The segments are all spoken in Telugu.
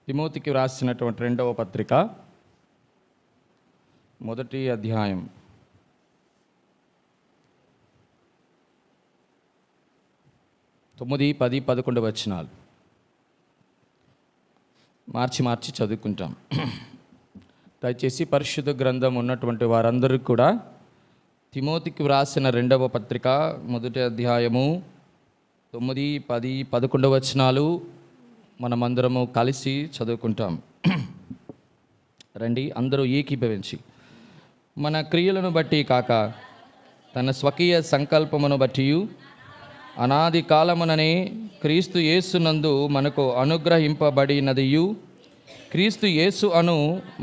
తిమోతికి వ్రాసినటువంటి 2వ పత్రిక 1వ అధ్యాయం 9, 10, 11 వచనాలు మార్చి చదువుకుంటాం. దయచేసి పరిశుద్ధ గ్రంథం ఉన్నటువంటి వారందరూ కూడా తిమోతికి వ్రాసిన 2వ పత్రిక 1వ అధ్యాయము 9, 10, 11 వచనాలు మనమందరము కలిసి చదువుకుంటాం. రండి, అందరూ ఏకీభవించి. మన క్రియలను బట్టి కాక తన స్వకీయ సంకల్పమును బట్టి అనాది కాలముననే క్రీస్తు యేసునందు మనకు అనుగ్రహింపబడినదియు, క్రీస్తు యేసు అను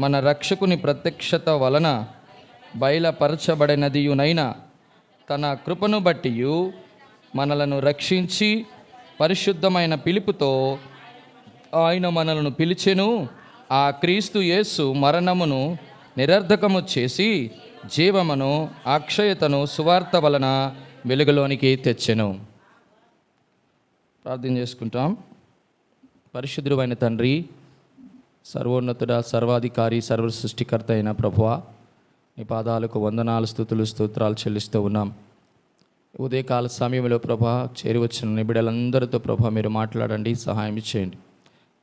మన రక్షకుని ప్రత్యక్షత వలన బయలుపరచబడినదియునైన తన కృపను బట్టి మనలను రక్షించి పరిశుద్ధమైన పిలుపుతో ఆయన మనలను పిలిచెను. ఆ క్రీస్తు యేసు మరణమును నిరర్ధకము చేసి జీవమును అక్షయతను సువార్త వలన వెలుగులోనికి తెచ్చెను. ప్రార్థన చేసుకుంటాం. పరిశుద్ధుడు అయిన తండ్రి, సర్వోన్నతుడ, సర్వాధికారి, సర్వ సృష్టికర్త అయిన ప్రభువా, నీ పాదాలకు వందనాలు, స్తుతులు, స్తోత్రాలు చెల్లిస్తూ ఉన్నాం. ఉదయకాల సమయంలో ప్రభా చేరి వచ్చిన నిబిడలందరితో ప్రభా మీరు మాట్లాడండి, సహాయం చేయండి.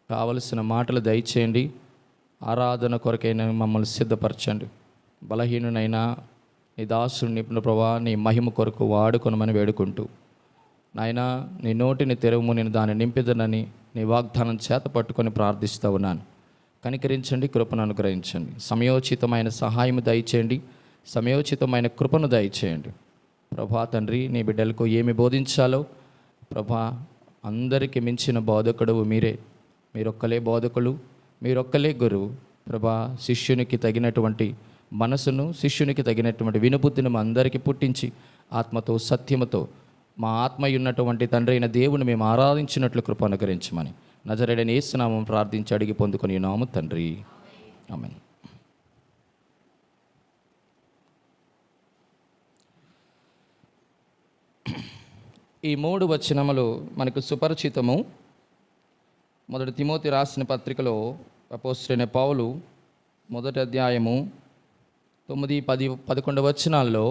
కావలసిన మాటలు దయచేయండి. ఆరాధన కొరకైనా మమ్మల్ని సిద్ధపరచండి. బలహీనునైనా నీ దాసుని ప్రభా నీ మహిమ కొరకు వాడుకొనమని వేడుకుంటూ, నాయనా నీ నోటిని తెరవము, నేను దాన్ని నింపిదనని నీ వాగ్దానం చేత పట్టుకొని ప్రార్థిస్తూ ఉన్నాను. కనికరించండి, కృపను అనుగ్రహించండి. సమయోచితమైన సహాయము దయచేయండి, సమయోచితమైన కృపను దయచేయండి. ప్రభా తండ్రి, నీ బిడ్డలకు ఏమి బోధించాలో ప్రభా, అందరికీ మించిన బోధకుడు మీరే. మీరొక్కలే బోధకులు, మీరొక్కలే గురువు. ప్రభా, శిష్యునికి తగినటువంటి మనసును, శిష్యునికి తగినటువంటి వినుబుద్ధిని మా అందరికీ పుట్టించి ఆత్మతో సత్యముతో మా ఆత్మ ఉన్నటువంటి తండ్రి అయిన దేవుని మేము ఆరాధించినట్లు కృప అనుగ్రహించమని నజరేయుడైన యేసు నామమున ప్రార్థించి అడిగి పొందుకొని ఉన్నాము తండ్రి, ఆమేన్. ఈ 3 వచనములు మనకు సుపరిచితము. 1 తిమోతి రాసిన పత్రికలో అపోస్తలుడైన పౌలు 1వ అధ్యాయము 9, 10, 11 వచనాల్లో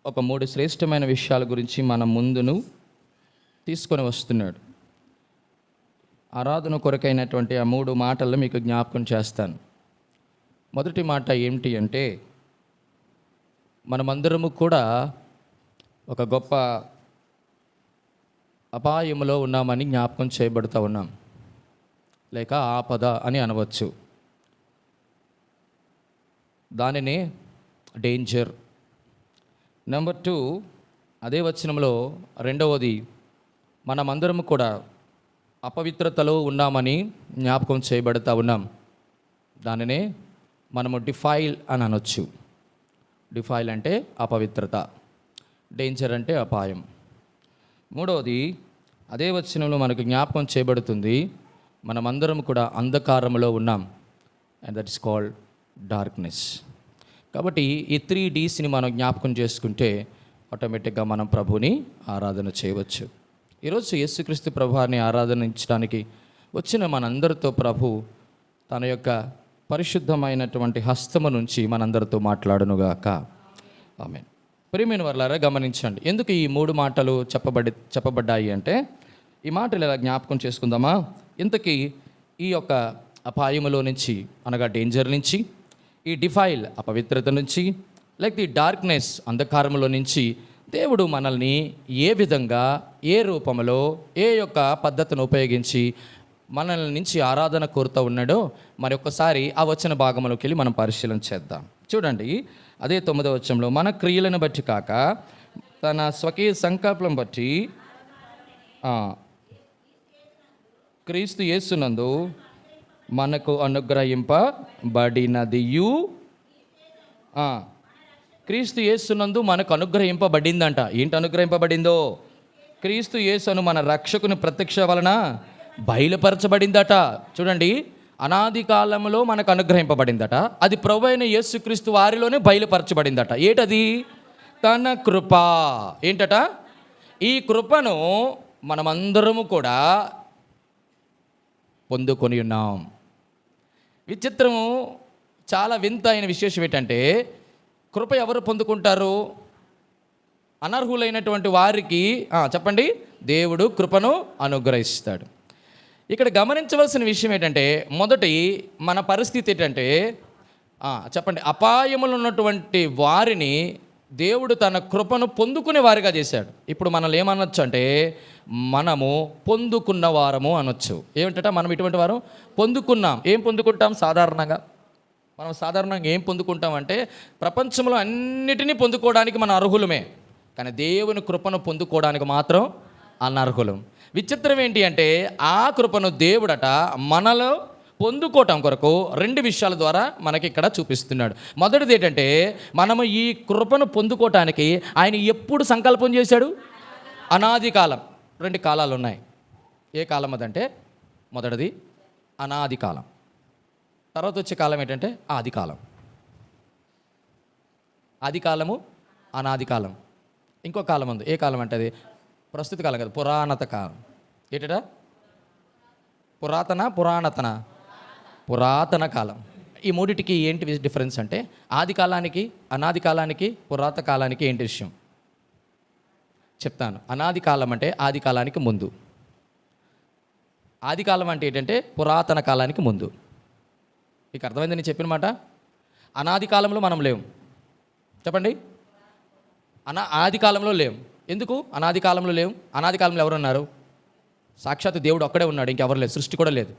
ఒక 3 శ్రేష్టమైన విషయాల గురించి మన ముందును తీసుకొని వస్తున్నాడు. ఆరాధన కొరకైనటువంటి ఆ 3 మాటలను మీకు జ్ఞాపకం చేస్తాను. మొదటి మాట ఏమిటి అంటే, మనమందరము కూడా ఒక గొప్ప అపాయములో ఉన్నామని జ్ఞాపకం చేయబడుతూ ఉన్నాం, లేక ఆపద అని అనవచ్చు. దానినే డేంజర్. నెంబర్ 2, అదే వచనంలో రెండవది, మనమందరము కూడా అపవిత్రతలో ఉన్నామని జ్ఞాపకం చేయబడుతూ ఉన్నాం. దానినే మనము డిఫైల్ అని అనొచ్చు. డిఫైల్ అంటే అపవిత్రత, డేంజర్ అంటే అపాయం. మూడవది, అదే వచనంలో మనకు జ్ఞాపకం చేయబడుతుంది, మనమందరం కూడా అంధకారంలో ఉన్నాం, and that is called darkness. కాబట్టి ఈ 3 Dsని మనం జ్ఞాపకం చేసుకుంటే ఆటోమేటిక్గా మనం ప్రభుని ఆరాధన చేయవచ్చు. ఈరోజు యేసుక్రీస్తు ప్రభువారిని ఆరాధనించడానికి వచ్చిన మనందరితో ప్రభు తన యొక్క పరిశుద్ధమైనటువంటి హస్తము నుంచి మనందరితో మాట్లాడునుగాక, ఆమేన్. ప్రియమైన వారలారా, గమనించండి, ఎందుకు ఈ 3 మాటలు చెప్పబడ్డాయి అంటే, ఈ మాటలు ఎలా జ్ఞాపకం చేసుకుందామా. ఇంతకీ ఈ యొక్క అపాయములో నుంచి, అనగా డేంజర్ నుంచి, ఈ డిఫైల్ అపవిత్రత నుంచి, లైక్ ది డార్క్నెస్ అంధకారంలో నుంచి దేవుడు మనల్ని ఏ విధంగా, ఏ రూపంలో, ఏ యొక్క పద్ధతిని ఉపయోగించి మనల్ని నుంచి ఆరాధన కోరుతూ ఉన్నాడో మరొకసారి ఆ వచన భాగంలోకి వెళ్ళి మనం పరిశీలన చేద్దాం. చూడండి, అదే 9వ వచనంలో, మన క్రియలను బట్టి కాక తన స్వకీయ సంకల్పం బట్టి క్రీస్తు యేసునందు మనకు అనుగ్రహింపబడినదియు. క్రీస్తు యేసునందు మనకు అనుగ్రహింపబడిందంట. ఏంటి అనుగ్రహింపబడిందో? క్రీస్తు యేసును మన రక్షకుని ప్రత్యక్ష వలన బయలుపరచబడిందట. చూడండి, అనాది కాలంలో మనకు అనుగ్రహింపబడిందట. అది ప్రభువైన యేసుక్రీస్తు వారిలోనే బయలుపరచబడిందట. ఏంటది? తన కృప. ఏంటట? ఈ కృపను మనమందరము కూడా పొందుకొని ఉన్నాం. విచిత్రము, చాలా వింత అయిన విశేషం ఏంటంటే, కృప ఎవరు పొందుకుంటారు? అనర్హులైనటువంటి వారికి చెప్పండి, దేవుడు కృపను అనుగ్రహిస్తాడు. ఇక్కడ గమనించవలసిన విషయం ఏంటంటే, మొదటి మన పరిస్థితి ఏంటంటే, చెప్పండి, అపాయములు ఉన్నటువంటి వారిని దేవుడు తన కృపను పొందుకునే వారిగా చేశాడు. ఇప్పుడు మనల్ని ఏమనొచ్చు అంటే, మనము పొందుకున్న వారము అనొచ్చు. ఏమిటట మనం ఇటువంటి వారం పొందుకున్నాం. ఏం పొందుకుంటాం? మనం సాధారణంగా ఏం పొందుకుంటాం అంటే, ప్రపంచంలో అన్నిటినీ పొందుకోవడానికి మన అర్హులమే, కానీ దేవుని కృపను పొందుకోవడానికి మాత్రం అనర్హులం. విచిత్రం ఏంటి అంటే, ఆ కృపను దేవుడట మనలో పొందుకోవటం కొరకు 2 విషయాల ద్వారా మనకి ఇక్కడ చూపిస్తున్నాడు. మొదటిది ఏంటంటే, మనము ఈ కృపను పొందుకోవటానికి ఆయన ఎప్పుడు సంకల్పం చేశాడు? అనాది కాలం. 2 కాలాలు ఉన్నాయి. ఏ కాలం అదంటే, మొదటిది అనాది కాలం, తర్వాత వచ్చే కాలం ఏంటంటే ఆది కాలం. ఆది కాలము, అనాది కాలం. ఇంకో కాలం ఉంది. ఏ కాలం అంటే అది ప్రస్తుత కాలం కాదు, పురాణత కాలం. ఏంటట? పురాతన కాలం. ఈ మూడిటికి ఏంటి డిఫరెన్స్ అంటే, ఆది కాలానికి, అనాది కాలానికి, పురాతన కాలానికి ఏంటి విషయం చెప్తాను. అనాది కాలం అంటే ఆది కాలానికి ముందు, ఆది కాలం అంటే ఏంటంటే పురాతన కాలానికి ముందు. మీకు అర్థమైంది నేను చెప్పిన మాట? అనాది కాలంలో మనం లేము. చెప్పండి, ఆది కాలంలో లేవు. ఎందుకు అనాది కాలంలో లేవు? అనాది కాలంలో ఎవరున్నారు? సాక్షాత్ దేవుడు ఒక్కడే ఉన్నాడు, ఇంకెవరు లేదు, సృష్టి కూడా లేదు.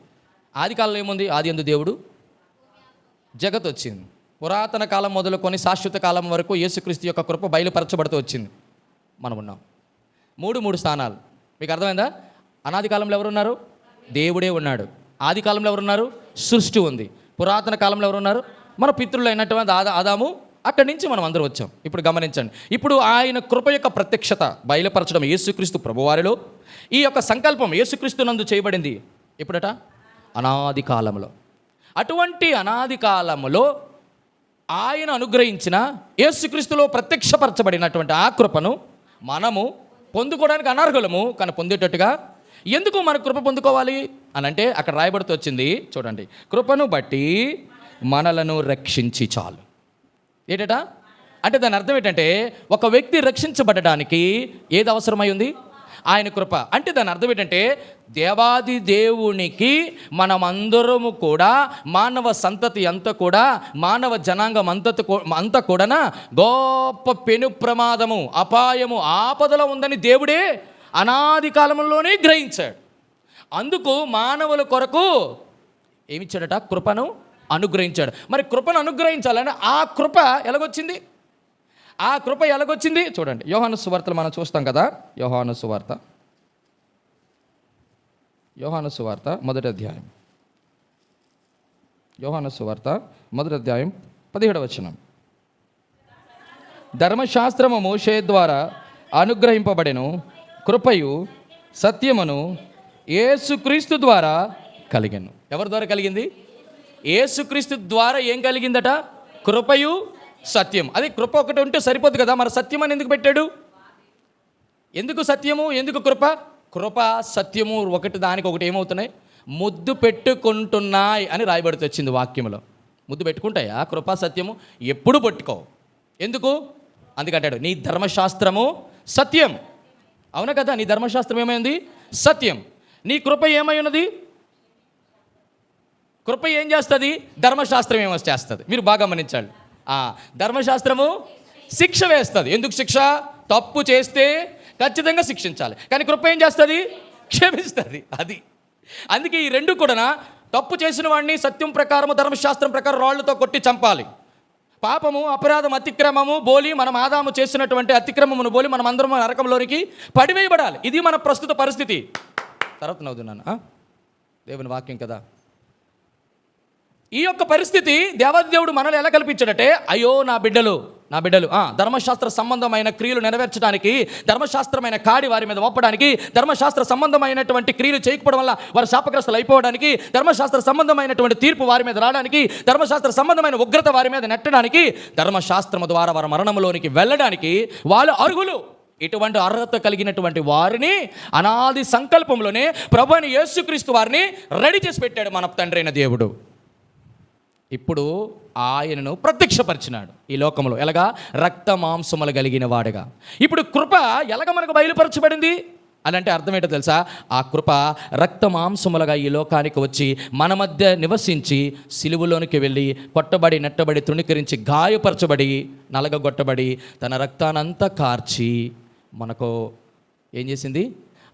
ఆది కాలంలో ఏముంది? ఆది యందు దేవుడు, జగత్ వచ్చింది. పురాతన కాలం మొదలుకొని శాశ్వత కాలం వరకు యేసుక్రీస్తు యొక్క కృప బయలుపరచబడుతూ వచ్చింది. మనం ఉన్నాం. మూడు స్థానాలు. మీకు అర్థమైందా? అనాది కాలంలో ఎవరున్నారు? దేవుడే ఉన్నాడు. ఆది కాలంలో ఎవరున్నారు? సృష్టి ఉంది. పురాతన కాలంలో ఎవరున్నారు? మన పితృలు అయినటువంటి ఆదాము. అక్కడి నుంచి మనం అందరూ వచ్చాం. ఇప్పుడు గమనించండి, ఇప్పుడు ఆయన కృప యొక్క ప్రత్యక్షత బయలుపరచడం యేసుక్రీస్తు ప్రభువారిలో, ఈ యొక్క సంకల్పం యేసుక్రీస్తు నందు చేయబడింది ఎప్పుడట? అనాది కాలంలో. అటువంటి అనాది కాలంలో ఆయన అనుగ్రహించిన యేసుక్రీస్తులో ప్రత్యక్షపరచబడినటువంటి ఆ కృపను మనము పొందుకోవడానికి అనర్హులము, కానీ పొందేటట్టుగా ఎందుకు మన కృప పొందుకోవాలి అని అంటే, అక్కడ రాయబడుతూ వచ్చింది చూడండి, కృపను బట్టి మనలను రక్షించి చాలు. ఏంటట అంటే దాని అర్థం ఏంటంటే, ఒక వ్యక్తి రక్షించబడడానికి ఏది అవసరమై ఉంది? ఆయన కృప. అంటే దాని అర్థం ఏంటంటే, దేవాది దేవునికి మనమందరము కూడా, మానవ సంతతి అంతా కూడా, మానవ జనాంగం అంతా కూడా గొప్ప పెను ప్రమాదము, అపాయము, ఆపదలో ఉందని దేవుడే అనాది కాలంలోనే గ్రహించాడు. అందుకు మానవుల కొరకు ఏమిచ్చాడట? కృపను అనుగ్రహించాడు. మరి కృపను అనుగ్రహించాలని ఆ కృప ఎలాగొచ్చింది? ఆ కృప ఎలాగొచ్చింది చూడండి. యోహాను సువార్తలు మనం చూస్తాం కదా. యోహాను సువార్త మొదటి అధ్యాయం. యోహాను సువార్త మొదటి అధ్యాయం 17వ వచనం. ధర్మశాస్త్రము మోషే ద్వారా అనుగ్రహింపబడెను, కృపయు సత్యమును యేసుక్రీస్తు ద్వారా కలిగెను. ఎవరి ద్వారా కలిగింది? యేసుక్రీస్తు ద్వారా ఏం కలిగిందట? కృపయు సత్యం. అదే కృప ఒకటి ఉంటే సరిపోదు కదా, మరి సత్యం అని ఎందుకు పెట్టాడు? ఎందుకు సత్యము, ఎందుకు కృప? కృప సత్యము ఒకటి దానికి ఒకటి ఏమవుతున్నాయి? ముద్దు పెట్టుకుంటున్నాయి అని రాయబడుతూ వచ్చింది వాక్యంలో. ముద్దు పెట్టుకుంటాయా కృప సత్యము? ఎప్పుడు పట్టుకో. ఎందుకు? అందుకంటాడు, నీ ధర్మశాస్త్రము సత్యం. అవునా కదా? నీ ధర్మశాస్త్రం ఏమైంది? సత్యం. నీ కృప ఏమై ఉన్నది? కృప ఏం చేస్తుంది? ధర్మశాస్త్రం ఏమో చేస్తుంది. మీరు బాగా గమనించాలి. ధర్మశాస్త్రము శిక్ష వేస్తుంది. ఎందుకు శిక్ష? తప్పు చేస్తే ఖచ్చితంగా శిక్షించాలి. కానీ కృప ఏం చేస్తుంది? క్షమిస్తుంది. అది అందుకే ఈ రెండు కూడా, తప్పు చేసిన వాడిని సత్యం ప్రకారము, ధర్మశాస్త్రం ప్రకారం రాళ్లతో కొట్టి చంపాలి. పాపము, అపరాధం, అతిక్రమము బోలి, మనం ఆదాము చేసినటువంటి అతిక్రమమును బోలి మనం అందరం నరకంలోనికి పడివేయబడాలి. ఇది మన ప్రస్తుత పరిస్థితి. తర్వాత నవ్వుతున్నాను, దేవుని వాక్యం కదా. ఈ యొక్క పరిస్థితి దేవాది దేవుడు మనల్ని ఎలా కల్పించాడంటే, అయ్యో నా బిడ్డలు ధర్మశాస్త్ర సంబంధమైన క్రియలు నెరవేర్చడానికి, ధర్మశాస్త్రమైన కాడి వారి మీద మోపడానికి, ధర్మశాస్త్ర సంబంధమైనటువంటి క్రియలు చేయకపోవడం వల్ల వారు శాపగ్రస్తులు అయిపోవడానికి, ధర్మశాస్త్ర సంబంధమైనటువంటి తీర్పు వారి మీద రావడానికి, ధర్మశాస్త్ర సంబంధమైన ఉగ్రత వారి మీద నెట్టడానికి, ధర్మశాస్త్రము ద్వారా వారి మరణంలోనికి వెళ్ళడానికి వాళ్ళు అర్హులు. ఇటువంటి అర్హత కలిగినటువంటి వారిని అనాది సంకల్పంలోనే ప్రభువైన యేసుక్రీస్తు వారిని రెడీ చేసి పెట్టాడు మన తండ్రి అయిన దేవుడు. ఇప్పుడు ఆయనను ప్రత్యక్షపరిచినాడు ఈ లోకంలో. ఎలాగా? రక్త మాంసములు కలిగిన వాడుగా. ఇప్పుడు కృప ఎలాగ మనకు బయలుపరచబడింది అని అంటే అర్థం ఏంటో తెలుసా? ఆ కృప రక్త మాంసములుగా ఈ లోకానికి వచ్చి మన మధ్య నివసించి సిలువలోనికి వెళ్ళి కొట్టబడి, నెట్టబడి, తృణీకరించి, గాయపరచబడి, నలగగొట్టబడి, తన రక్తానంతా కార్చి మనకు ఏం చేసింది?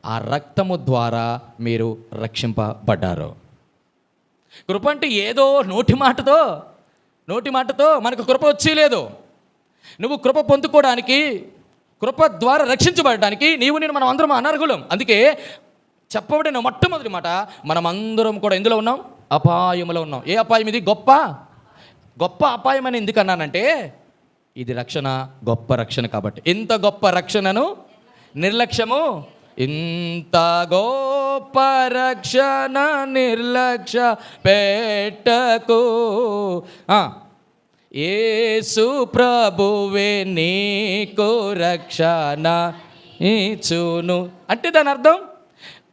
ఆ రక్తము ద్వారా మీరు రక్షింపబడ్డారు. కృప అంటే ఏదో నోటి మాటతో మనకు కృప వచ్చి లేదు. నువ్వు కృప పొందుకోవడానికి, కృప ద్వారా రక్షించబడడానికి నేను మనం అందరం అనర్హులం. అందుకే చెప్పబడిన మొట్టమొదటి మాట, మనం అందరం కూడా ఎందులో ఉన్నాం? అపాయములో ఉన్నాం. ఏ అపాయం ఇది? గొప్ప అపాయం అని ఎందుకు అన్నానంటే, ఇది రక్షణ, గొప్ప రక్షణ కాబట్టి. ఇంత గొప్ప రక్షణను నిర్లక్ష్యము, ఇంత గొప్ప రక్షణ నిర్లక్ష్య పెట్టకు, యేసు ప్రభువే నీకు రక్షణ ఇచ్చును అంటే దాని అర్థం,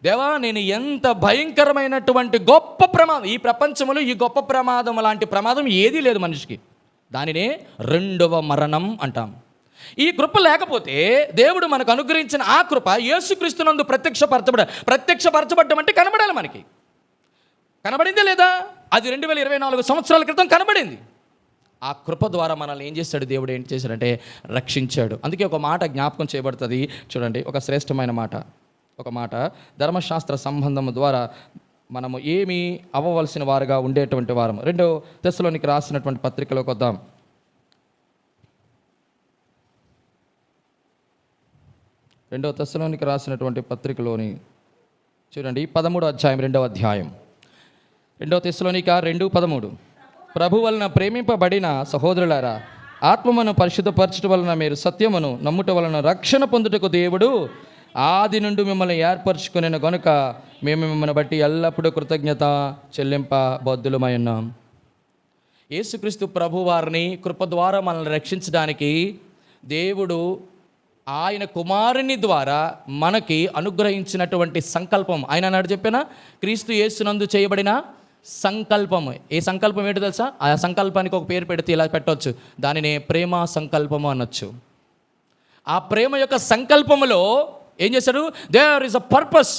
దేవా నేను ఎంత భయంకరమైనటువంటి గొప్ప ప్రమాదం, ఈ ప్రపంచంలో ఈ గొప్ప ప్రమాదం లాంటి ప్రమాదం ఏదీ లేదు మనిషికి. దానినే రెండవ మరణం అంటాం. ఈ కృప లేకపోతే దేవుడు మనకు అనుగ్రహించిన ఆ కృప యేసుక్రీస్తునందు ప్రత్యక్షపరచబడ్డం అంటే కనబడాలి. మనకి కనబడిందే లేదా? అది 2024 సంవత్సరాల క్రితం కనబడింది. ఆ కృప ద్వారా మనల్ని ఏం చేశాడు? దేవుడు ఏం చేశాడంటే రక్షించాడు. అందుకే ఒక మాట జ్ఞాపకం చేయబడుతుంది. చూడండి, ఒక శ్రేష్టమైన మాట, ఒక మాట ధర్మశాస్త్ర సంబంధము ద్వారా మనము ఏమి అవ్వవలసిన వారుగా ఉండేటువంటి వారం. 2 తెస్సలోనికి రాసినటువంటి పత్రికలోకి వద్దాం. 2 తెస్సలోనికి రాసినటువంటి పత్రికలోని చూడండి 13వ అధ్యాయం 2వ అధ్యాయం 2 తెస్సలోనిక 2:13. ప్రభు వలన ప్రేమింపబడిన సహోదరులారా, ఆత్మను పరిశుద్ధపరచడం వలన మీరు సత్యమును నమ్ముట వలన రక్షణ పొందుటకు దేవుడు ఆది నుండి మిమ్మల్ని ఏర్పరచుకునే గనుక మేము మిమ్మల్ని బట్టి ఎల్లప్పుడూ కృతజ్ఞత చెల్లింప బద్దులమై ఉన్నాం. యేసుక్రీస్తు ప్రభు వారిని కృప ద్వారా మనల్ని రక్షించడానికి దేవుడు ఆయన కుమారుని ద్వారా మనకి అనుగ్రహించినటువంటి సంకల్పం. ఆయన అన్నాడు, చెప్పిన క్రీస్తు యేసునందు చేయబడిన సంకల్పము. ఏ సంకల్పం ఏంటో తెలుసా? ఆ సంకల్పానికి ఒక పేరు పెడితే ఇలా పెట్టవచ్చు, దానినే ప్రేమ సంకల్పము అనొచ్చు. ఆ ప్రేమ యొక్క సంకల్పములో ఏం చేశాడు? There is a purpose.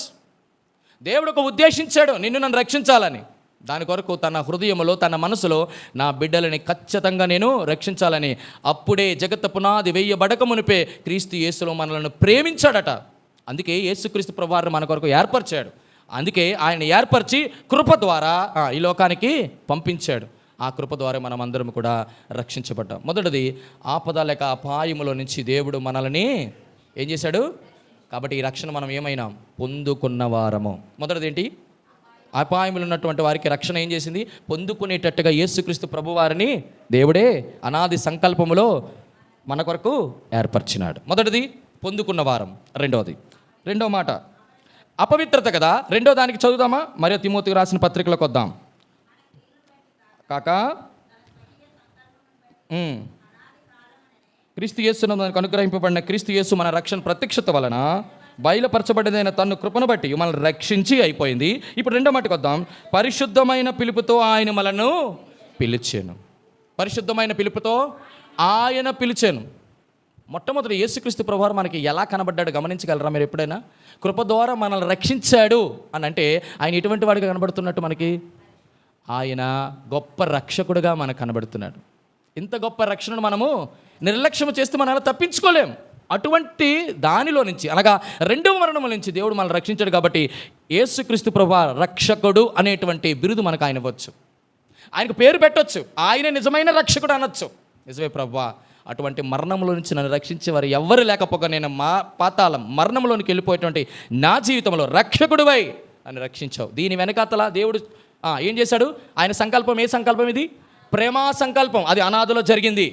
దేవుడు ఒక ఉద్దేశించాడు నన్ను రక్షించాలని. దాని కొరకు తన హృదయంలో, తన మనసులో నా బిడ్డలని ఖచ్చితంగా నేను రక్షించాలని అప్పుడే జగత్తు పునాది వేయబడక మునిపే క్రీస్తు యేసులో మనల్ని ప్రేమించాడట. అందుకే యేసుక్రీస్తు ప్రభువారు మన కొరకు ఏర్పరిచాడు. అందుకే ఆయన ఏర్పరిచి కృప ద్వారా ఈ లోకానికి పంపించాడు. ఆ కృప ద్వారా మనం అందరం కూడా రక్షించబడ్డాం. మొదటిది, ఆపద లేక అపాయములో నుంచి దేవుడు మనల్ని ఏం చేశాడు? కాబట్టి ఈ రక్షణ మనం ఏమైనా పొందుకున్న వారము. మొదటిది ఏంటి? అపాయములు ఉన్నటువంటి వారికి రక్షణ ఏం చేసింది? పొందుకునేటట్టుగా యేసుక్రీస్తు ప్రభువారిని దేవుడే అనాది సంకల్పములో మన కొరకు ఏర్పరిచినాడు. మొదటిది పొందుకున్న వారం. రెండవ మాట అపవిత్రత కదా. రెండో దానికి చదువుదామా? మరియు తిమోతికి రాసిన పత్రికలకు వద్దాం. కాకా క్రీస్తు యేసు మనకు అనుగ్రహింపబడిన క్రీస్తు యేసు మన రక్షణ ప్రత్యక్షత వలన బయలుపరచబడినైన తన్ను కృపను బట్టి మనల్ని రక్షించి అయిపోయింది. ఇప్పుడు రెండో మాటకు వద్దాం. పరిశుద్ధమైన పిలుపుతో ఆయన మనను పిలిచాను. పరిశుద్ధమైన పిలుపుతో ఆయన పిలిచాను. మొట్టమొదటి యేసుక్రీస్తు ప్రభువారు మనకి ఎలా కనబడ్డాడు గమనించగలరా మీరు ఎప్పుడైనా? కృప ద్వారా మనల్ని రక్షించాడు అని అంటే ఆయన ఎటువంటి వాడిగా కనబడుతున్నట్టు మనకి? ఆయన గొప్ప రక్షకుడుగా మనకు కనబడుతున్నాడు. ఇంత గొప్ప రక్షణను మనము నిర్లక్ష్యం చేస్తూ మనల్ని తప్పించుకోలేం. అటువంటి దానిలో నుంచి, అనగా రెండవ మరణముల నుంచి దేవుడు మనల్ని రక్షించాడు. కాబట్టి యేసుక్రీస్తు ప్రభువారు రక్షకుడు అనేటువంటి బిరుదు మనకు ఆయన ఇవ్వచ్చు. ఆయనకు పేరు పెట్టవచ్చు, ఆయనే నిజమైన రక్షకుడు అనొచ్చు. నిజమే ప్రభువా, అటువంటి మరణంలో నుంచి నన్ను రక్షించే వారు ఎవ్వరు లేకపోగా నేను పాతాళం మరణంలోనికి వెళ్ళిపోయేటువంటి నా జీవితంలో రక్షకుడివై నన్ను రక్షించావు. దీని వెనకాతల దేవుడు ఏం చేశాడు? ఆయన సంకల్పం. ఏ సంకల్పం ఇది? ప్రేమ సంకల్పం. అది అనాదిలో జరిగింది.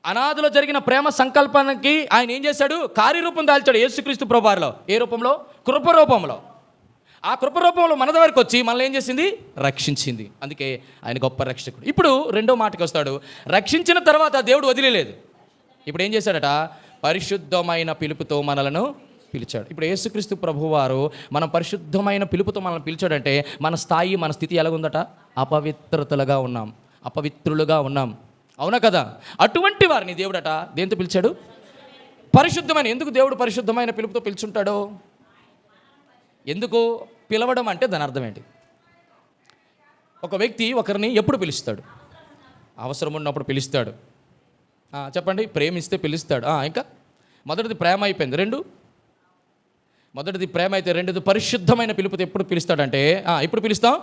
అనాదిలో జరిగిన ప్రేమ సంకల్పానికి ఆయన ఏం చేశాడు? కార్యరూపం దాల్చాడు యేసుక్రీస్తు ప్రభువారిలో. ఏ రూపంలో? కృప రూపంలో. ఆ కృప రూపంలో మన దగ్గరికి వచ్చి మనల్ని ఏం చేసింది? రక్షించింది. అందుకే ఆయన గొప్ప రక్షకుడు. ఇప్పుడు రెండో మాటకి వస్తాడు. రక్షించిన తర్వాత దేవుడు వదిలేదు. ఇప్పుడు ఏం చేశాడట? పరిశుద్ధమైన పిలుపుతో మనలను పిలిచాడు. ఇప్పుడు యేసుక్రీస్తు ప్రభువారు మనం పరిశుద్ధమైన పిలుపుతో మనల్ని పిలిచాడంటే మన స్థాయి, మన స్థితి ఎలాగుందట? అపవిత్రతలుగా ఉన్నాం, అపవిత్రులుగా ఉన్నాం. అవునా కదా? అటువంటి వారిని దేవుడట దేంతో పిలిచాడు? పరిశుద్ధమైన. ఎందుకు దేవుడు పరిశుద్ధమైన పిలుపుతో పిలుచుంటాడు? ఎందుకు పిలవడం అంటే దాని అర్థం ఏంటి? ఒక వ్యక్తి ఒకరిని ఎప్పుడు పిలుస్తాడు? అవసరం ఉన్నప్పుడు పిలుస్తాడు. చెప్పండి. ప్రేమిస్తే పిలుస్తాడు. ఇంకా మొదటిది ప్రేమ అయిపోయింది. మొదటిది ప్రేమ అయితే రెండోది పరిశుద్ధమైన పిలుపుతో ఎప్పుడు పిలుస్తాడంటే ఎప్పుడు పిలుస్తాం?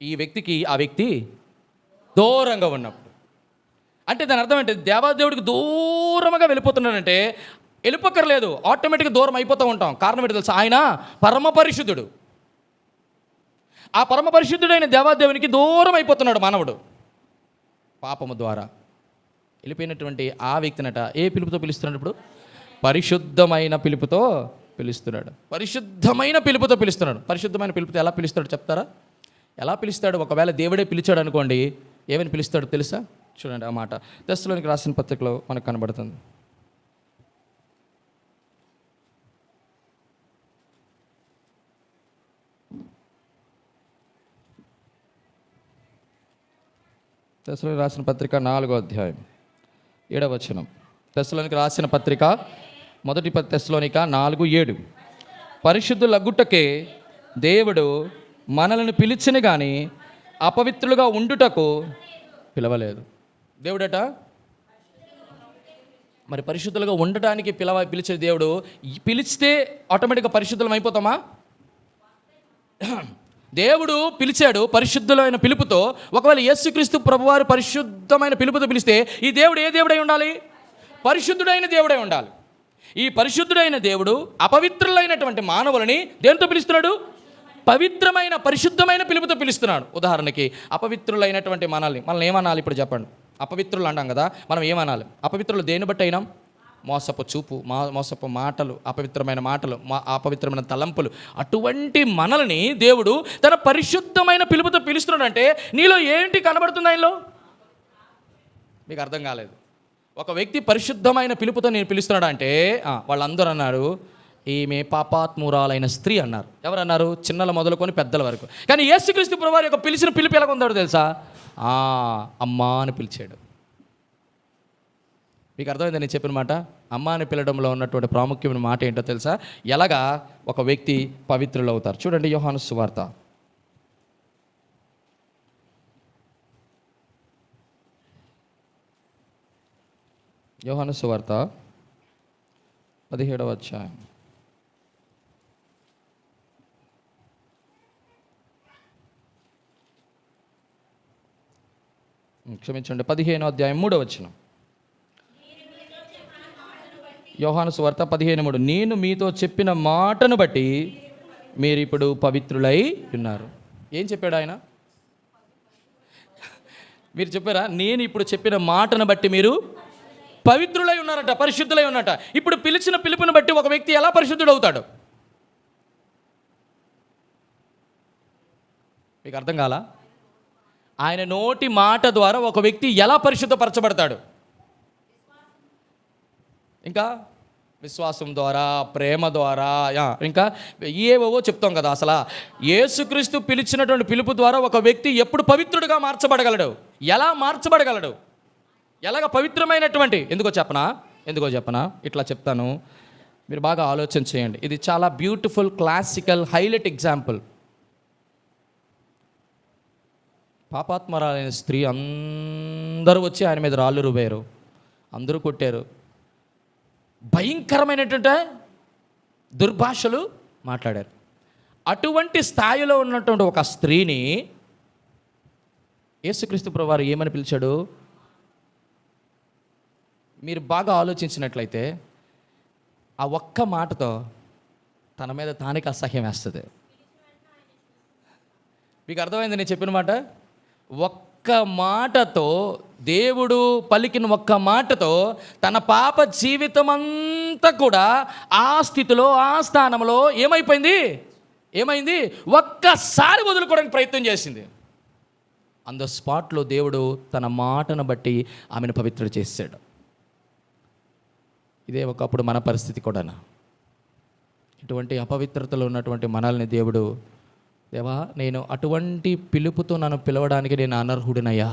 ఈ వ్యక్తికి ఆ వ్యక్తి దూరంగా ఉన్నప్పుడు. అంటే దాని అర్థం ఏంటి? దేవాదేవుడికి దూరంగా వెళ్ళిపోతున్నాడంటే వెళ్ళిపోక్కర్లేదు, ఆటోమేటిక్గా దూరం అయిపోతూ ఉంటాం. కారణం ఏంటి తెలుసా? ఆయన పరమ పరిశుద్ధుడు. ఆ పరమ పరిశుద్ధుడైన దేవాదేవునికి దూరం అయిపోతున్నాడు మానవుడు పాపము ద్వారా. వెళ్ళిపోయినటువంటి ఆ వ్యక్తినట ఏ పిలుపుతో పిలుస్తున్నాడు? ఇప్పుడు పరిశుద్ధమైన పిలుపుతో పిలుస్తున్నాడు. పరిశుద్ధమైన పిలుపుతో పిలుస్తున్నాడు. పరిశుద్ధమైన పిలుపుతో ఎలా పిలుస్తాడు చెప్తారా? ఎలా పిలుస్తాడు? ఒకవేళ దేవుడే పిలిచాడు అనుకోండి, ఏమని పిలుస్తాడు తెలుసా? చూడండి, ఆ మాట తెస్సలోనికి రాసిన పత్రికలో మనకు కనబడుతుంది. తెస్సలోనికి రాసిన పత్రిక 4వ అధ్యాయం 7వ వచనం. తెస్సలోనికి రాసిన పత్రిక మొదటి తెస్సలోనిక 4:7. పరిశుద్ధులగుటకే దేవుడు మనల్ని పిలిచిన కానీ అపవిత్రులుగా ఉండుటకు పిలవలేదు. దేవుడట మరి పరిశుద్ధులుగా ఉండటానికి పిలిచే దేవుడు. పిలిస్తే ఆటోమేటిక్గా పరిశుద్ధులం అయిపోతామా? దేవుడు పిలిచాడు పరిశుద్ధులైన పిలుపుతో. ఒకవేళ యేసుక్రీస్తు ప్రభువారు పరిశుద్ధమైన పిలుపుతో పిలిస్తే ఈ దేవుడు ఏ దేవుడై ఉండాలి? పరిశుద్ధుడైన దేవుడై ఉండాలి. ఈ పరిశుద్ధుడైన దేవుడు అపవిత్రులైనటువంటి మానవులని దేంతో పిలుస్తున్నాడు? పవిత్రమైన పరిశుద్ధమైన పిలుపుతో పిలుస్తున్నాడు. ఉదాహరణకి అపవిత్రులైనటువంటి మనల్ని ఏమనాలి ఇప్పుడు చెప్పండి? అపవిత్రులు అంటాం కదా, మనం ఏమనాలి? అపవిత్రులు దేన్ని బట్టి అయినాం? మోసపు చూపు, మోసపు మాటలు, అపవిత్రమైన మాటలు, అపవిత్రమైన తలంపులు. అటువంటి మనల్ని దేవుడు తన పరిశుద్ధమైన పిలుపుతో పిలుస్తున్నాడు. అంటే నీలో ఏంటి కనబడుతుంది ఆయనలో? మీకు అర్థం కాలేదు. ఒక వ్యక్తి పరిశుద్ధమైన పిలుపుతో నేను పిలుస్తున్నాడు అంటే వాళ్ళందరూ అన్నారు ఈమె పాపాత్మురాలైన స్త్రీ అన్నారు. ఎవరన్నారు? చిన్నల మొదలుకొని పెద్దల వరకు. కానీ యేసుక్రీస్తు ప్రభువారి యొక్క పిలిచిన పిలుపు ఎలా ఉందాడో తెలుసా? అమ్మా అని పిలిచాడు. మీకు అర్థమైంది నేను చెప్పిన మాట? అమ్మ అని పిలవడంలో ఉన్నటువంటి ప్రాముఖ్యమైన మాట ఏంటో తెలుసా? ఎలాగా ఒక వ్యక్తి పవిత్రులు అవుతారు. చూడండి, యోహాను సువార్త 17వ అధ్యాయం. క్షమించండి, 15వ అధ్యాయం 3వ వచనం. యోహాను సువార్త 15:3. నేను మీతో చెప్పిన మాటను బట్టి మీరు ఇప్పుడు పవిత్రులై ఉన్నారు. ఏం చెప్పాడు ఆయన? మీరు చెప్పారా? నేను ఇప్పుడు చెప్పిన మాటను బట్టి మీరు పవిత్రులై ఉన్నారట, పరిశుద్ధులై ఉన్నట. ఇప్పుడు పిలిచిన పిలుపుని బట్టి ఒక వ్యక్తి ఎలా పరిశుద్ధుడు అవుతాడు? మీకు అర్థం కాలా? ఆయన నోటి మాట ద్వారా ఒక వ్యక్తి ఎలా పరిశుద్ధపరచబడతాడు? ఇంకా విశ్వాసం ద్వారా, ప్రేమ ద్వారా, ఇంకా ఏవేవో చెప్తాం కదా. అసలు యేసుక్రీస్తు పిలిచినటువంటి పిలుపు ద్వారా ఒక వ్యక్తి ఎప్పుడు పవిత్రుడిగా మార్చబడగలడు? ఎలా మార్చబడగలడు? ఎలాగ పవిత్రమైనటువంటి? ఎందుకో చెప్పనా? ఇట్లా చెప్తాను, మీరు బాగా ఆలోచన చేయండి. ఇది చాలా బ్యూటిఫుల్, క్లాసికల్, హైలైట్ ఎగ్జాంపుల్. పాపాత్మరాలైన స్త్రీ అందరూ వచ్చి ఆయన మీద రాళ్ళు రుబారు, అందరూ కొట్టారు, భయంకరమైనటువంటి దుర్భాషలు మాట్లాడారు. అటువంటి స్థాయిలో ఉన్నటువంటి ఒక స్త్రీని యేసుక్రీస్తు ప్రభువారు ఏమని పిలిచాడు? మీరు బాగా ఆలోచించినట్లయితే ఆ ఒక్క మాటతో తన మీద తానికి అసహ్యం వేస్తుంది. మీకు అర్థమైంది నేను చెప్పిన మాట? ఒక్క మాటతో, దేవుడు పలికిన ఒక్క మాటతో తన పాప జీవితం అంతా కూడా ఆ స్థితిలో, ఆ స్థానంలో ఏమైంది? ఒక్కసారి వదులుకోవడానికి ప్రయత్నం చేసింది. ఆన్ ద స్పాట్లో దేవుడు తన మాటను బట్టి ఆమెను పవిత్రుడు చేశాడు. ఇదే ఒకప్పుడు మన పరిస్థితి కూడా. ఇటువంటి అపవిత్రతలో ఉన్నటువంటి మనల్ని దేవుడు దేవా, నేను అటువంటి పిలుపుతో నన్ను పిలవడానికి నేను అనర్హుడినయ్యా,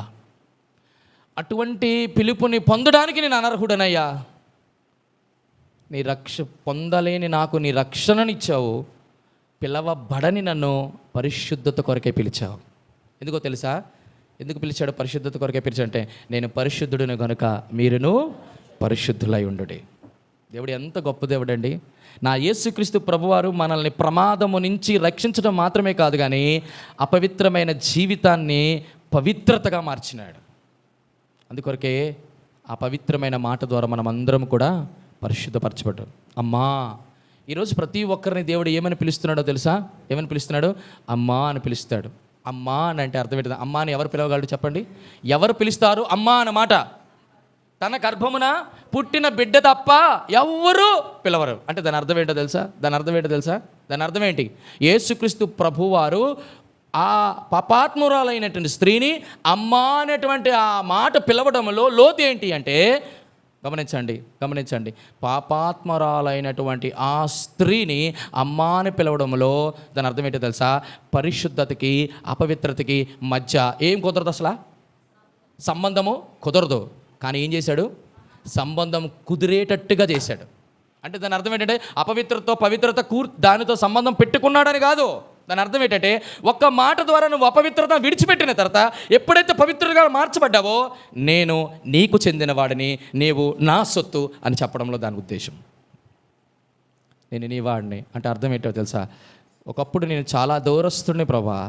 అటువంటి పిలుపుని పొందడానికి నేను అనర్హుడనయ్యా. నీ పొందలేని నాకు నీ రక్షణనిచ్చావు, పిలవబడని నన్ను పరిశుద్ధత కొరకే పిలిచావు. ఎందుకో తెలుసా? ఎందుకు పిలిచాడు? పరిశుద్ధత కొరకే పిలిచాడంటే, నేను పరిశుద్ధుడిని కనుక మీరును పరిశుద్ధులై ఉండుడి. దేవుడు ఎంత గొప్ప దేవుడు అండి. నా యేసుక్రీస్తు ప్రభువారు మనల్ని ప్రమాదము నుంచి రక్షించడం మాత్రమే కాదు, కానీ అపవిత్రమైన జీవితాన్ని పవిత్రతగా మార్చినాడు. అందుకొరకే ఆ పవిత్రమైన మాట ద్వారా మనం అందరం కూడా పరిశుద్ధపరచబడ్డాం. అమ్మా, ఈరోజు ప్రతి ఒక్కరిని దేవుడు ఏమని పిలుస్తున్నాడో తెలుసా? ఏమని పిలుస్తున్నాడు? అమ్మా అని పిలుస్తాడు. అమ్మా అని అంటే అర్థం ఏంటి? అమ్మా అని ఎవరు పిలవగలడు చెప్పండి? ఎవరు పిలుస్తారు అమ్మా అన్నమాట? తన గర్భమున పుట్టిన బిడ్డ తప్ప ఎవ్వరూ పిలవరు. అంటే దాని అర్థం ఏంటో తెలుసా? దాని అర్థం ఏంటి? యేసుక్రీస్తు ప్రభువారు ఆ పాపాత్మురాలైనటువంటి స్త్రీని అమ్మా అనేటువంటి ఆ మాట పిలవడంలో లోతు ఏంటి అంటే, గమనించండి, పాపాత్మరాలైనటువంటి ఆ స్త్రీని అమ్మా అని పిలవడంలో దాని అర్థం ఏంటో తెలుసా? పరిశుద్ధతకి అపవిత్రతకి మధ్య ఏం కుదరదు, అసలు సంబంధము కుదరదు. కానీ ఏం చేశాడు? సంబంధం కుదిరేటట్టుగా చేశాడు. అంటే దాని అర్థం ఏంటంటే, అపవిత్రతో పవిత్రత దానితో సంబంధం పెట్టుకున్నాడని కాదు. దాని అర్థం ఏంటంటే, ఒక్క మాట ద్వారా నువ్వు అపవిత్రత విడిచిపెట్టిన తర్వాత ఎప్పుడైతే పవిత్రుడిగా మార్చబడ్డావో, నేను నీకు చెందిన వాడిని, నీవు నా సొత్తు అని చెప్పడంలో దాని ఉద్దేశం. నేను నీ వాడిని అంటే అర్థం ఏంటో తెలుసా? ఒకప్పుడు నేను చాలా దూరస్తుడిని ప్రభా,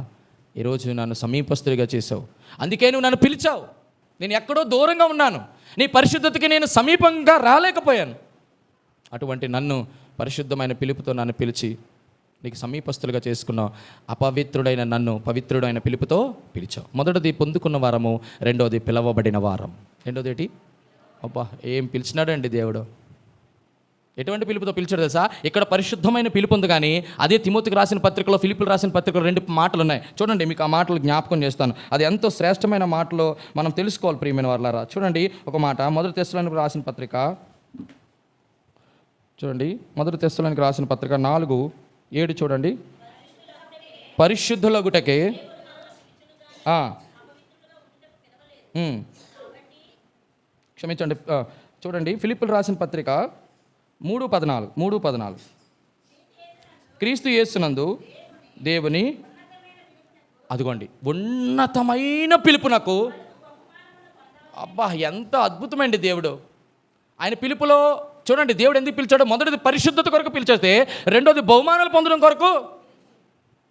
ఈరోజు నన్ను సమీపస్తుడిగా చేసావు. అందుకే నువ్వు నన్ను పిలిచావు. నేను ఎక్కడో దూరంగా ఉన్నాను, నీ పరిశుద్ధతకి నేను సమీపంగా రాలేకపోయాను. అటువంటి నన్ను పరిశుద్ధమైన పిలుపుతో నన్ను పిలిచి నీకు సమీపస్తులుగా చేసుకున్నావు. అపవిత్రుడైన నన్ను పవిత్రుడైన పిలుపుతో పిలిచావు. మొదటిది పొందుకున్న వారము, రెండోది పిలవబడిన వారం. రెండోది ఏంటి? అబ్బా, ఏం పిలిచినాడండి దేవుడు! ఎటువంటి పిలుపుతో పిలిచాడు తెలుసా? ఇక్కడ పరిశుద్ధమైన పిలుపు ఉంది, కానీ అదే తిమోతికి రాసిన పత్రికలో, ఫిలిప్పులు రాసిన పత్రికలో 2 మాటలు ఉన్నాయి. చూడండి, మీకు ఆ మాటలు జ్ఞాపకం చేస్తాను. అది ఎంతో శ్రేష్టమైన మాటలు మనం తెలుసుకోవాలి ప్రియమైన వారలారా. చూడండి ఒక మాట, మొదటి తెస్సలోనికి రాసిన పత్రిక చూడండి, మొదటి తెస్సలోనికి రాసిన పత్రిక 4:7 చూడండి. పరిశుద్ధులగుటకే క్షమించండి, చూడండి ఫిలిప్పులు రాసిన పత్రిక 3:14 క్రీస్తు యేసునందు దేవుని, అదిగోండి, ఉన్నతమైన పిలుపునకు. అబ్బా, ఎంత అద్భుతమండి దేవుడు! ఆయన పిలుపులో చూడండి, దేవుడు ఎందుకు పిలిచాడో, మొదటిది పరిశుద్ధత కొరకు పిలిచేస్తే, రెండోది బహుమానాలు పొందడం కొరకు.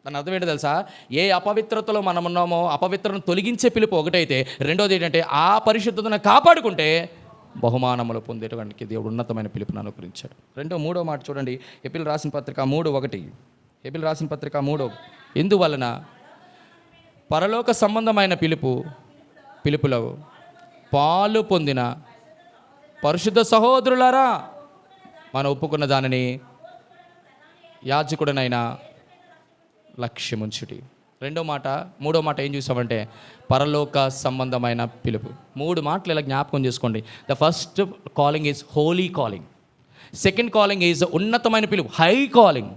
దాని అర్థం ఏంటో తెలుసా? ఏ అపవిత్రతలో మనం ఉన్నామో అపవిత్రను తొలగించే పిలుపు ఒకటైతే, రెండోది ఏంటంటే ఆ పరిశుద్ధతను కాపాడుకుంటే బహుమానములు పొందేటువంటి దేవుడు ఉన్నతమైన పిలుపును అనుగ్రహించాడు. మూడో మాట చూడండి, ఎపిల్ రాసిన పత్రిక 3:1 ఎందువలన పరలోక సంబంధమైన పిలుపులో పాలు పొందిన పరిశుద్ధ సహోదరులారా, మనం ఒప్పుకున్న దానిని యాజకుడనైనా లక్ష్యముంచుడి. మూడో మాట ఏం చూసామంటే, పరలోక సంబంధమైన పిలుపు. 3 మాటలు ఇలా జ్ఞాపకం చేసుకోండి. The first calling is Holi calling, second calling is ఉన్నతమైన పిలుపు, హై కాలింగ్.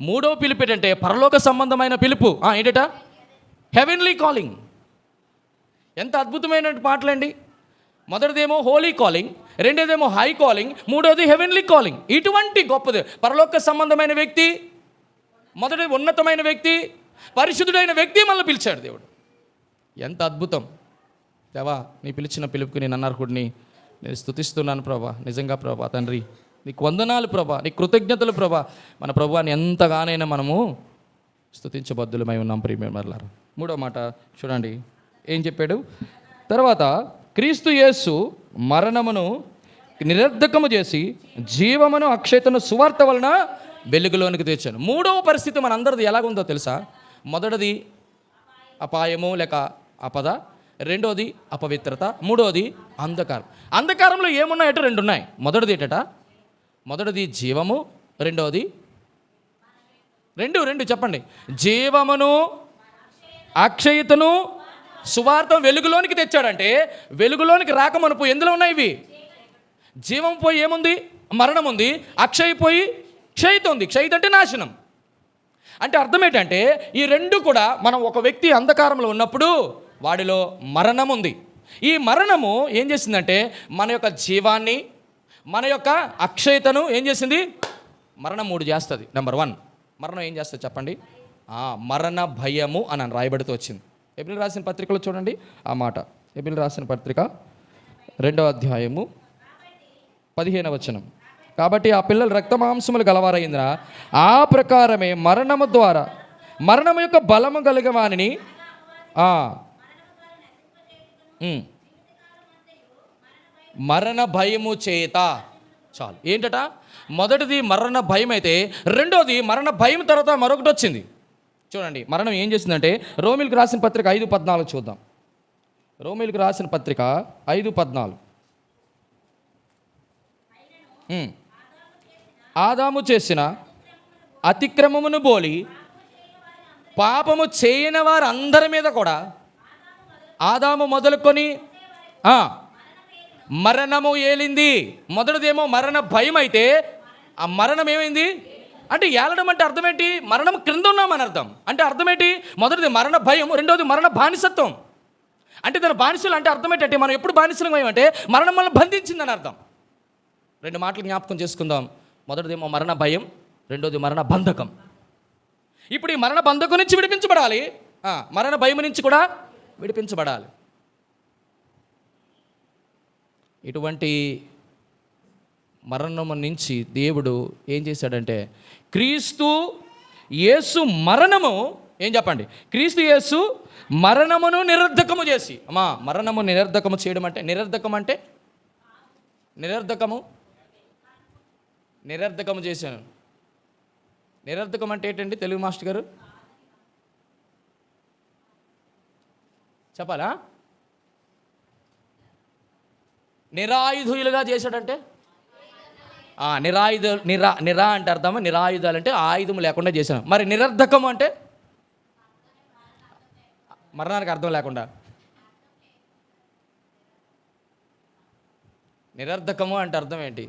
మూడో పిలుపు ఏంటంటే పరలోక సంబంధమైన పిలుపు. ఏంటట? Heavenly calling. ఎంత అద్భుతమైన మాటలండి! మొదటిదేమో హోలీ కాలింగ్, రెండోదేమో హై కాలింగ్, మూడోది హెవెన్లీ కాలింగ్. ఇటువంటి గొప్పది పరలోక సంబంధమైన వ్యక్తి, మొదటి ఉన్నతమైన వ్యక్తి, పరిశుద్ధుడైన వ్యక్తి మనల్ని పిలిచాడు దేవుడు. ఎంత అద్భుతం! దేవా, నీ పిలిచిన పిలుపుకి నేను అనర్హుడిని, నేను స్తుతిస్తున్నాను ప్రభా. నిజంగా ప్రభా తండ్రి, నీకు వందనాలు ప్రభా, నీ కృతజ్ఞతలు ప్రభా. మన ప్రభువాన్ని ఎంతగానైనా మనము స్తుతించబద్దులమై ఉన్నాం ప్రియమైన వారలారా. మూడో మాట చూడండి, ఏం చెప్పాడు? తర్వాత క్రీస్తు యేసు మరణమును నిరర్ధకము చేసి జీవమును అక్షయతను సువార్త వలన వెలుగులోనికి తెచ్చాను. మూడవ పరిస్థితి మనందరిది ఎలాగుందో తెలుసా? మొదటిది అపాయము లేక ఆపద, రెండోది అపవిత్రత, మూడోది అంధకారం. అంధకారంలో ఏమున్నాయట? 2 ఉన్నాయి. మొదటిది ఏంటట? మొదటిది జీవము, రెండోది రెండు చెప్పండి. జీవమును అక్షయతను సువార్త వెలుగులోనికి తెచ్చాడంటే, వెలుగులోనికి రాకమనుపు ఎందులో ఉన్నాయి ఇవి? జీవం పోయి ఏముంది? మరణం ఉంది. అక్షయ పోయి క్షయిత ఉంది. క్షయిత అంటే నాశనం. అంటే అర్థం ఏంటంటే ఈ రెండు కూడా మనం ఒక వ్యక్తి అంధకారంలో ఉన్నప్పుడు వాడిలో మరణం ఉంది. ఈ మరణము ఏం చేసిందంటే మన యొక్క జీవాన్ని, మన యొక్క అక్షయతను ఏం చేసింది? మరణం 3 చేస్తుంది. నెంబర్ 1 మరణం ఏం చేస్తుంది చెప్పండి? మరణ భయము అని రాయబడుతూ వచ్చింది. ఎబ్రిల్ రాసిన పత్రికలో చూడండి ఆ మాట. ఎబ్రిల్ రాసిన పత్రిక 2వ అధ్యాయము 15వ వచనం. కాబట్టి ఆ పిల్లలు రక్తమాంసములు గలవారైందిన ఆ ప్రకారమే మరణము ద్వారా మరణము యొక్క బలము కలిగిన వానిని మరణ భయము చేత. చాలు. ఏంటట? మొదటిది మరణ భయం అయితే రెండోది మరణ భయం తర్వాత మరొకటి వచ్చింది. చూడండి మరణం ఏం చేసిందంటే రోమిలకు రాసిన పత్రిక 5:14 చూద్దాం. రోమిలకు రాసిన పత్రిక 5:14. ఆదాము చేసిన అతిక్రమమును బోలి పాపము చేయని వారు అందరి మీద కూడా ఆదాము మొదలుకొని మరణము ఏలింది. మొదటిదేమో మరణ భయం అయితే ఆ మరణం ఏమైంది అంటే ఏలడం అంటే అర్థం ఏంటి? మరణం క్రింద ఉన్నామని అర్థం. అంటే అర్థం ఏంటి? మొదటిది మరణ భయం, రెండోది మరణ బానిసత్వం. అంటే దాని బానిసలు అంటే అర్థం ఏంటంటే మనం ఎప్పుడు బానిసలం ఏమంటే మరణం మనల్ని బంధించిందని అర్థం. 2 మాటలు జ్ఞాపకం చేసుకుందాం. మొదటిదేమో మరణ భయం, రెండోది మరణ బంధకం. ఇప్పుడు ఈ మరణ బంధకం నుంచి విడిపించబడాలి, మరణ భయం నుంచి కూడా విడిపించబడాలి. ఇటువంటి మరణము నుంచి దేవుడు ఏం చేశాడంటే క్రీస్తు యేసు మరణము ఏం చెప్పండి? క్రీస్తు యేసు మరణమును నిరర్ధకము చేసి, మరణము నిరర్ధకము చేయడం అంటే నిరర్ధకము చేశాను. నిరర్ధకం అంటే ఏంటండి తెలుగు మాస్టర్ గారు చెప్పాలా? నిరాయుధులుగా చేశాడంటే నిరా అంటే అర్థమా? నిరాయుధాలు అంటే ఆయుధం లేకుండా చేశాను. మరి నిరర్ధకము అంటే మరణానికి అర్థం లేకుండా. నిరర్ధకము అంటే అర్థం ఏంటి?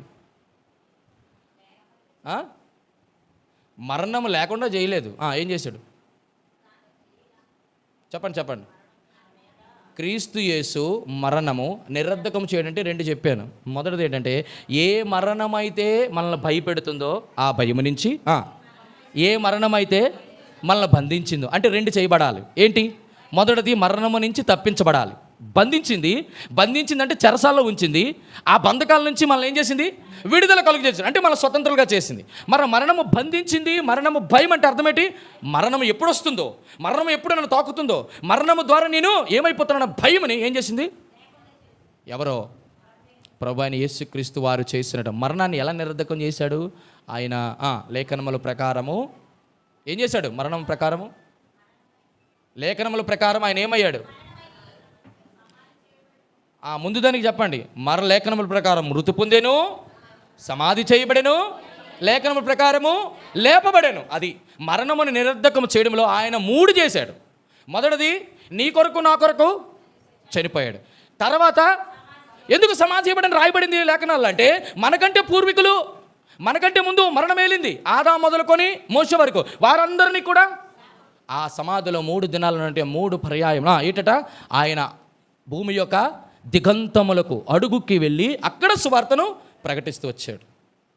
మరణము లేకుండా చేయలేదు. ఏం చేశాడు చెప్పండి. క్రీస్తు యేసు మరణము నిరర్ధకం చేయడంటే 2 చెప్పాను. మొదటిది ఏంటంటే ఏ మరణం అయితే మనల్ని భయపెడుతుందో ఆ భయము నుంచి, ఏ మరణం అయితే మనల్ని బంధించిందో అంటే 2 చేయబడాలి. ఏంటి? మొదటిది మరణము నుంచి తప్పించబడాలి. బంధించిందంటే చెరసాల్లో ఉంచింది. ఆ బంధకాల నుంచి మనల్ని ఏం చేసింది? విడుదల కలుగజేసింది. అంటే మన స్వతంత్రంగా చేసింది. మరణము బంధించింది. మరణము భయం అంటే అర్థం ఏంటి? మరణము ఎప్పుడు వస్తుందో, మరణము ఎప్పుడు నన్ను తాకుతుందో, మరణము ద్వారా నేను ఏమైపోతున్నా భయమని ఏం చేసింది? ఎవరో ప్రభువైన అయిన యేసుక్రీస్తు వారు చేసినట్టు మరణాన్ని ఎలా నిరర్ధకం చేశాడు? ఆయన లేఖనముల ప్రకారము ఏం చేశాడు? మరణం ప్రకారము లేఖనముల ప్రకారం ఆయన ఏమయ్యాడు? ముందు దానికి చెప్పండి. లేఖనముల ప్రకారం మృతి పొందెను, సమాధి చేయబడెను, లేఖనముల ప్రకారము లేపబడెను. అది మరణమును నిరర్ధకము చేయడంలో ఆయన 3 చేశాడు. మొదటిది నీ కొరకు నా కొరకు చనిపోయాడు. తర్వాత ఎందుకు సమాధి చేయబడని రాయబడింది లేఖనాలు అంటే మనకంటే ముందు మరణం ఏలింది. ఆదాము మొదలుకొని మోషే వరకు వారందరినీ కూడా ఆ సమాధిలో 3 దినాల నుండి 3 పర్యాయం ఏటట ఆయన భూమి యొక్క దిగంతములకు అడుగుకి వెళ్ళి అక్కడ సువార్తను ప్రకటిస్తూ వచ్చాడు.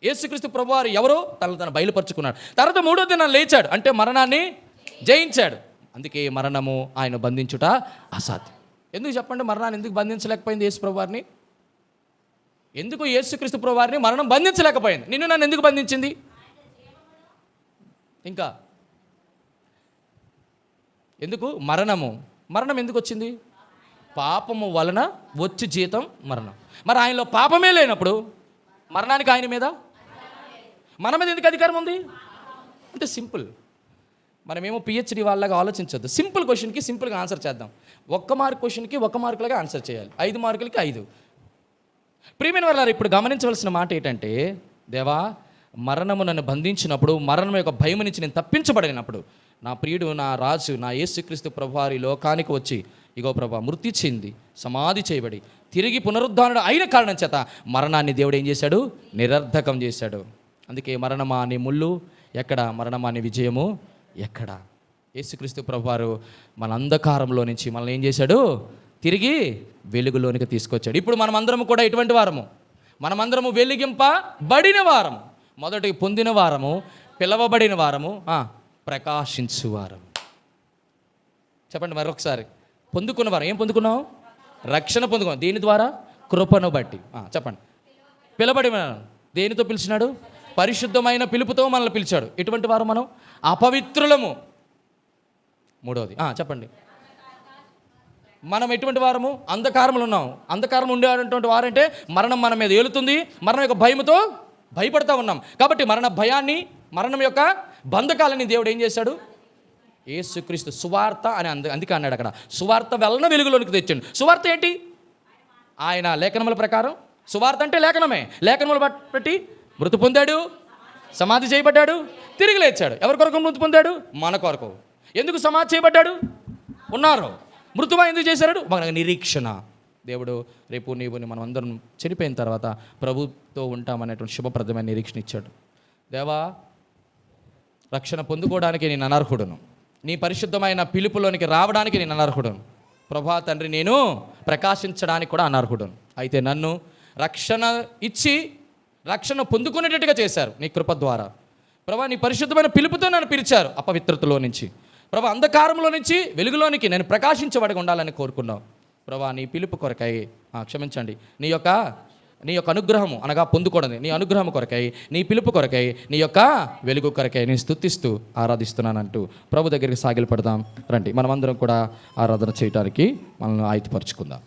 యేసుక్రీస్తు ప్రభువారు ఎవరో తను బయలుపరుచుకున్నాడు. తర్వాత 3వ దినాన లేచాడు. అంటే మరణాన్ని జయించాడు. అందుకే మరణము ఆయన బంధించుట అసాధ్యం. ఎందుకు చెప్పండి? మరణాన్ని ఎందుకు బంధించలేకపోయింది యేసు ప్రభువారిని? ఎందుకు యేసుక్రీస్తు ప్రభువారిని మరణం బంధించలేకపోయింది? నన్ను ఎందుకు బంధించింది? ఇంకా ఎందుకు? మరణం ఎందుకు వచ్చింది? పాపము వలన వచ్చి జీతం మరణం. మరి ఆయనలో పాపమే లేనప్పుడు మరణానికి ఆయన మీద మన మీద ఎందుకు అధికారం ఉంది? అంటే సింపుల్. మనమేమో పిహెచ్డి వాళ్ళగా ఆలోచించొద్దు. సింపుల్ క్వశ్చన్కి సింపుల్గా ఆన్సర్ చేద్దాం. 1 మార్క్ క్వశ్చన్కి 1 మార్కులుగా ఆన్సర్ చేయాలి. 5 మార్కులకి 5. ప్రియమైన వారు ఇప్పుడు గమనించవలసిన మాట ఏంటంటే, దేవా మరణము నన్ను బంధించినప్పుడు, మరణం యొక్క భయం నుంచి నేను తప్పించబడినప్పుడు, నా ప్రియుడు, నా రాజు, నా యేసుక్రీస్తు ప్రభువారి లోకానికి వచ్చి ఇగో ప్రభా మృతి చెంది సమాధి చేయబడి తిరిగి పునరుద్ధానుడు అయిన కారణం చేత మరణాన్ని దేవుడు ఏం చేశాడు? నిరర్ధకం చేశాడు. అందుకే మరణమా నీ ముళ్ళు ఎక్కడ, మరణమా నీ విజయము ఎక్కడ? యేసుక్రీస్తు ప్రభువారు మన అంధకారంలో నుంచి మనల్ని ఏం చేశాడు? తిరిగి వెలుగులోనికి తీసుకొచ్చాడు. ఇప్పుడు మనమందరము కూడా ఎటువంటి వారము? మనమందరము వెలిగింపబడిన వారము. మొదటి పొందిన వారము, పిలవబడిన వారము, ప్రకాశించు వారము. చెప్పండి మరొకసారి. పొందుకున్న వారం. ఏం పొందుకున్నాం? రక్షణ పొందుకున్నాం. దీని ద్వారా? కృపను బట్టి. చెప్పండి. పిలబడిన దేనితో పిలిచినాడు? పరిశుద్ధమైన పిలుపుతో మనల్ని పిలిచాడు. ఎటువంటి వారు మనం? అపవిత్రులము. మూడవది చెప్పండి. మనం ఎటువంటి వారము? అంధకారములు ఉన్నాం. అంధకారం ఉండేటువంటి వారంటే మరణం మన మీద ఏలుతుంది. మరణం యొక్క భయముతో భయపడతా ఉన్నాం. కాబట్టి మరణ భయాన్ని, మరణం యొక్క బంధకాలని దేవుడు ఏం చేశాడు? యేసుక్రీస్తు సువార్త అని అందుకే అన్నాడు అక్కడ. సువార్త వలన వెలుగులోనికి తెచ్చాడు. సువార్త ఏంటి? ఆయన లేఖనముల ప్రకారం. సువార్త అంటే లేఖనమే. లేఖనములు బట్టి మృతి పొందాడు, సమాధి చేయబడ్డాడు, తిరిగి లేచాడు. ఎవరి కొరకు మృతి పొందాడు? మన కొరకు. ఎందుకు సమాధి చేయబడ్డాడు? ఉన్నారు. మృతువా ఎందుకు చేశాడు? మన నిరీక్షణ. దేవుడు రేపు మనం అందరం చనిపోయిన తర్వాత ప్రభుతో ఉంటామనేటువంటి శుభప్రదమైన నిరీక్షణ ఇచ్చాడు. దేవా, రక్షణ పొందుకోవడానికి నేను అనర్హుడును, నీ పరిశుద్ధమైన పిలుపులోనికి రావడానికి నేను అనర్హుడును. ప్రభా తండ్రి, నేను ప్రకాశించడానికి కూడా అనర్హుడును. అయితే నన్ను రక్షణ ఇచ్చి రక్షణ పొందుకునేటట్టుగా చేశారు నీ కృప ద్వారా. ప్రభా, నీ పరిశుద్ధమైన పిలుపుతో నన్ను పిలిచారు అపవిత్రతలో నుంచి. ప్రభా, అంధకారంలో నుంచి వెలుగులోనికి నేను ప్రకాశించబడి ఉండాలని కోరుకున్నావు. ప్రభా, నీ పిలుపు కొరకై క్షమించండి. నీ యొక్క అనుగ్రహము అనగా పొందుకోవడం, నీ అనుగ్రహం కొరకై, నీ పిలుపు కొరకై, నీ యొక్క వెలుగు కొరకై నేను స్తుతిస్తూ ఆరాధిస్తున్నానంటూ ప్రభు దగ్గరికి సాగిలపడదాం. రండి, మనమందరం కూడా ఆరాధన చేయడానికి మనల్ని ఆయుధపరుచుకుందాం.